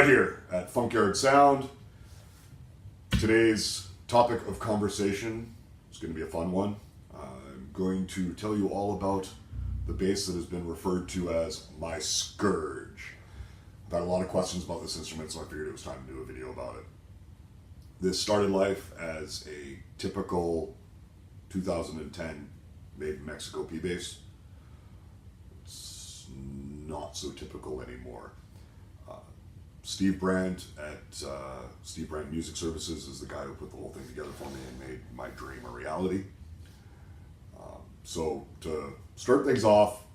right here at Funkyard Sound. Today's topic of conversation is going to be a fun one. I'm going to tell you all about the bass that has been referred to as my Scourge. I've had a lot of questions about this instrument, so I figured it was time to do a video about it. This started life as a typical 2010 made in Mexico Pbass. It's not so typical anymore. Steve Brandt at Steve Brandt Music Services is the guy who put the whole thing together for me and made my dream a reality. So to start things off,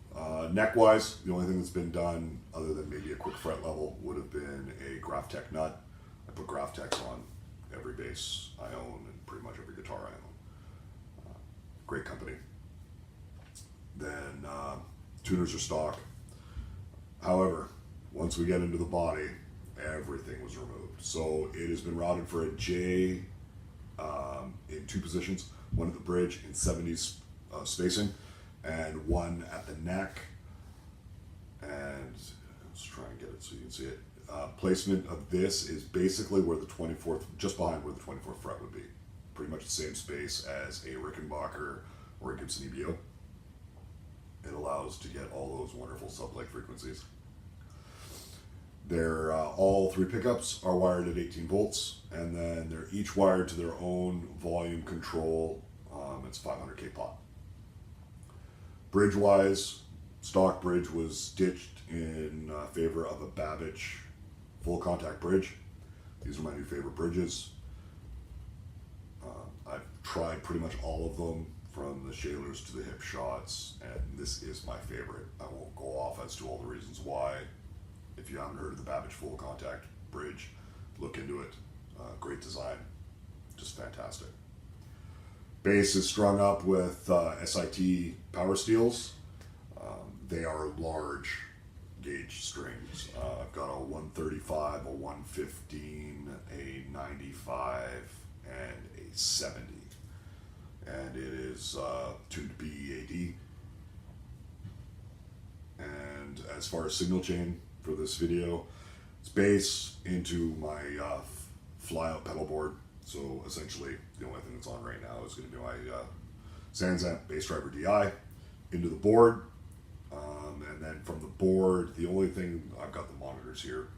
neck-wise, the only thing that's been done other than maybe a quick fret level would have been a Graphtec nut. I put Graphtecs on every bass I own and pretty much every guitar I own. Great company. Then tuners are stock. However, once we get into the body, everything was removed. So it has been routed for a J in two positions, one at the bridge in 70s spacing, and one at the neck. And let's try and get it so you can see it. Placement of this is basically where the 24th, just behind where the 24th fret would be. Pretty much the same space as a Rickenbacker or a Gibson EBO. It allows to get all those wonderful sub-leg frequencies. They're all three pickups are wired at 18 volts, and then they're each wired to their own volume control. It's 500k pot. Bridge-wise, stock bridge was ditched in favor of a Babbage full contact bridge. These are my new favorite bridges. I've tried pretty much all of them, from the Shalers to the hip shots, and this is my favorite. I won't go off as to all the reasons why. If you haven't heard of the Babbage full contact bridge, look into it. Great design, just fantastic. Bass is strung up with SIT power steels. They are large gauge strings. I've got a 135, a 115, a 95, and a 70. And it is tuned to BEAD. And as far as signal chain for this video, it's bass into my fly-out pedal board. So essentially, the only thing that's on right now is going to be my Sansamp Bass Driver DI into the board. And then from the board, the only thing, I've got the monitors here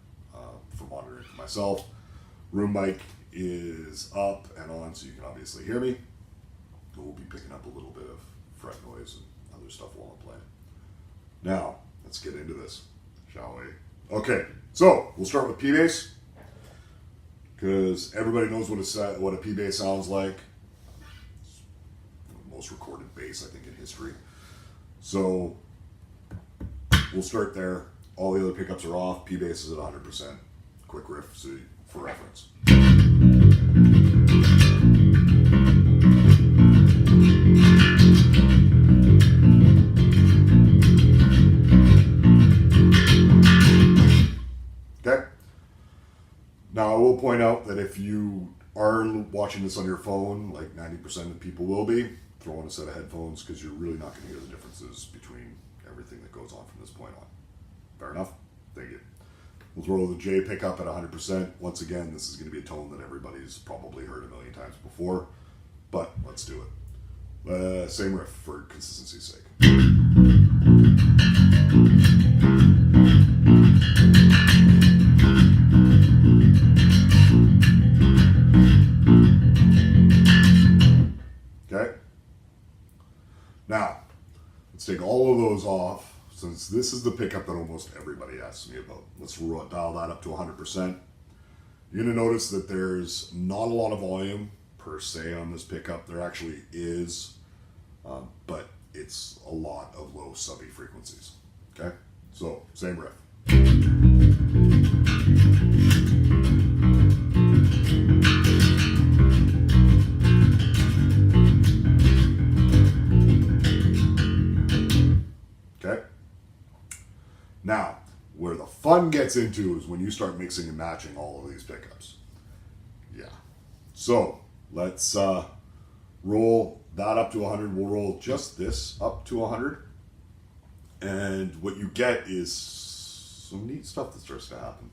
for monitoring for myself. Room mic is up and on, so you can obviously hear me. We'll be picking up a little bit of fret noise and other stuff while I'm playing. Now, let's get into this, shall we? Okay, so we'll start with Pbass, because everybody knows what a Pbass sounds like. It's the most recorded bass, I think, in history. So we'll start there. All the other pickups are off. Pbass is at 100%. Quick riff for reference. Okay. Now I will point out that if you are watching this on your phone, like 90% of people will be, throw on a set of headphones, because you're really not going to hear the differences between everything that goes on from this point on. Fair enough? Thank you. We'll throw the J pickup at 100%. Once again, this is going to be a tone that everybody's probably heard a million times before, but let's do it. Same riff for consistency's sake. Okay? Now, let's take all of those off, since this is the pickup that almost everybody asks me about. Let's dial that up to 100%. You're going to notice that there's not a lot of volume per se on this pickup. There actually is, but it's a lot of low subby frequencies. Okay? So, same riff. Okay? Now, where the fun gets into is when you start mixing and matching all of these pickups. Yeah. So, let's roll that up to 100. We'll roll just this up to 100. And what you get is some neat stuff that starts to happen.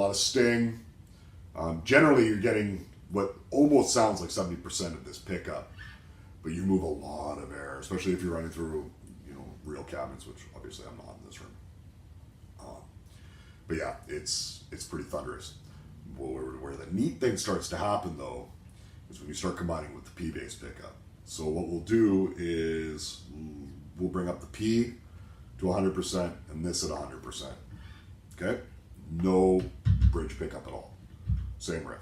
lot of sting. Generally, you're getting what almost sounds like 70% of this pickup, but you move a lot of air, especially if you're running through, you know, real cabinets, which obviously I'm not in this room. But yeah, it's pretty thunderous. Where the neat thing starts to happen though is when you start combining with the P-bass pickup. So what we'll do is we'll bring up the P to 100% and this at 100%. Okay? No bridge pickup at all. Same riff.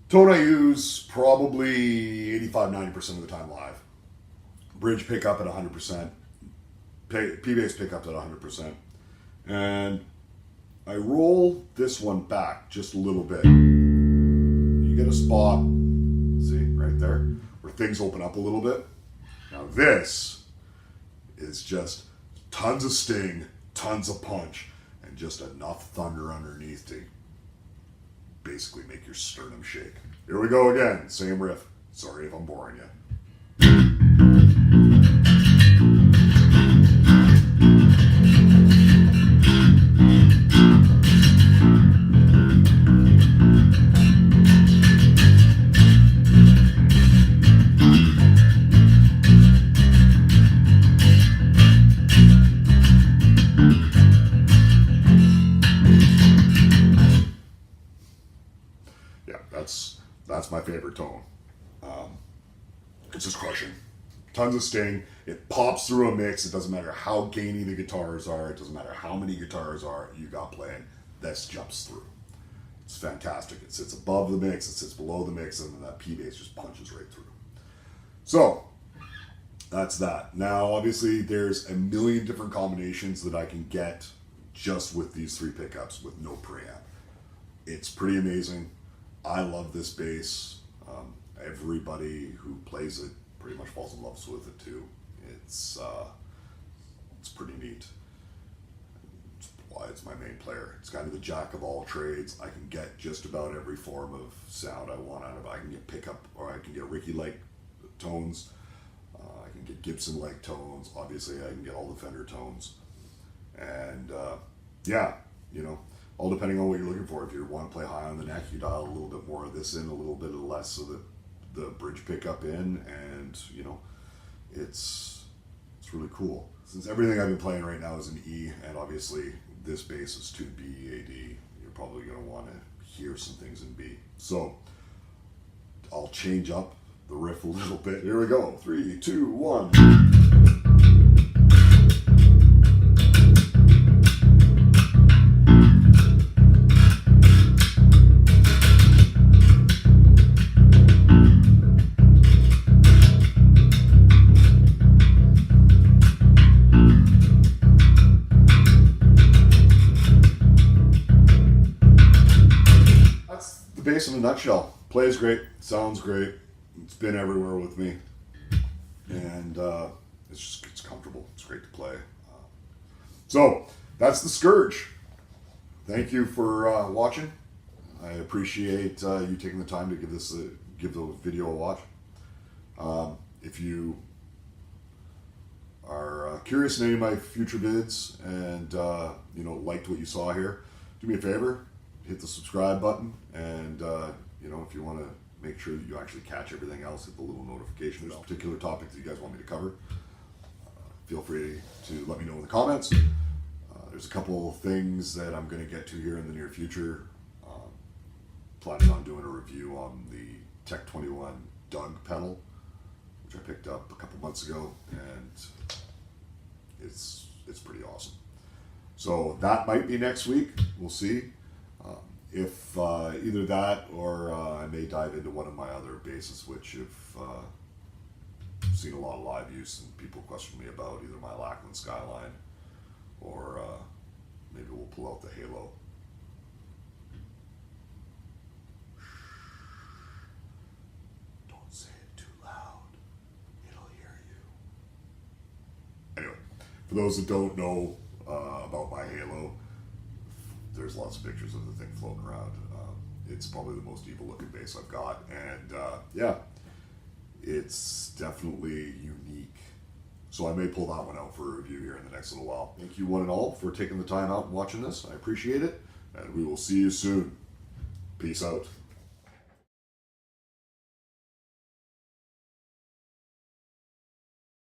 Tone I use probably 85-90% of the time live. Bridge pickup at 100%. P-bass pickup at 100%. And I roll this one back just a little bit. You get a spot, see, right there, where things open up a little bit. Now this is just tons of sting, tons of punch, and just enough thunder underneath to basically make your sternum shake. Here we go again, same riff. Sorry if I'm boring you. That's my favorite tone. It's just crushing. Tons of sting. It pops through a mix. It doesn't matter how gainy the guitars are. It doesn't matter how many guitars are you got playing. This jumps through. It's fantastic. It sits above the mix. It sits below the mix. And then that P-bass just punches right through. So that's that. Now, obviously, there's a million different combinations that I can get just with these three pickups with no preamp. It's pretty amazing. I love this bass. Everybody who plays it pretty much falls in love with it too. It's pretty neat. It's why it's my main player. It's kind of the jack of all trades. I can get just about every form of sound I want out of it. I can get pickup, or I can get Ricky-like tones. I can get Gibson-like tones. Obviously, I can get all the Fender tones. And yeah, you know, all depending on what you're looking for. If you want to play high on the neck, you dial a little bit more of this in, a little bit of less of the bridge pickup in, and you know, it's really cool. Since everything I've been playing right now is an E, and obviously this bass is tuned B, A, D, you're probably going to want to hear some things in B. So I'll change up the riff a little bit. Here we go. 3, 2, 1. Bass in a nutshell. Plays great, sounds great. It's been everywhere with me, and it's comfortable. It's great to play. So that's the Scourge. Thank you for watching. I appreciate you taking the time to give the video a watch. If you are curious in any of my future vids and you know, liked what you saw here, do me a favor. Hit the subscribe button, and you know, if you want to make sure that you actually catch everything else, hit the little notification. There's a particular topic that you guys want me to cover, feel free to let me know in the comments. There's a couple things that I'm going to get to here in the near future. Planning on doing a review on the Tech 21 Doug pedal, which I picked up a couple months ago, and it's pretty awesome. So that might be next week. We'll see. If either that, or I may dive into one of my other basses, which I've seen a lot of live use and people question me about, either my Lackland Skyline, or maybe we'll pull out the Halo. Don't say For those that don't know about my Halo, there's lots of pictures of the thing floating around. It's probably the most evil looking bass I've got, and yeah, it's definitely unique. So I may pull that one out for a review here in the next little while. Thank you one and all for taking the time out and watching this. I appreciate it, and we will see you soon. Peace out.